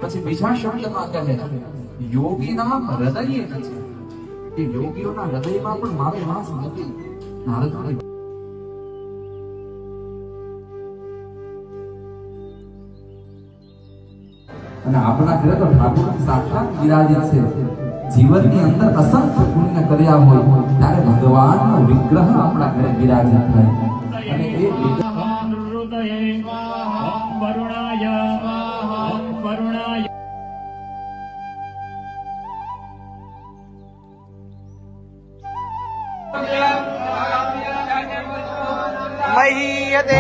પછી બીજા શબ્દમાં કહે યોગીના હૃદયે નથી, કે યોગીઓના હૃદયમાં પણ મારો વાસ નથી. નારદ મુનિ અને આપણા ઘરે તો ઠાકોર સાક્ષાત બિરાજિત છે. જીવનની અંદર અસંખ્ય પુણ્ય કર્યા હોય ત્યારે ભગવાનનો વિગ્રહ આપણા ઘરે બિરાજિત થાય. અને એ વરુણાય વરુણાય महीयते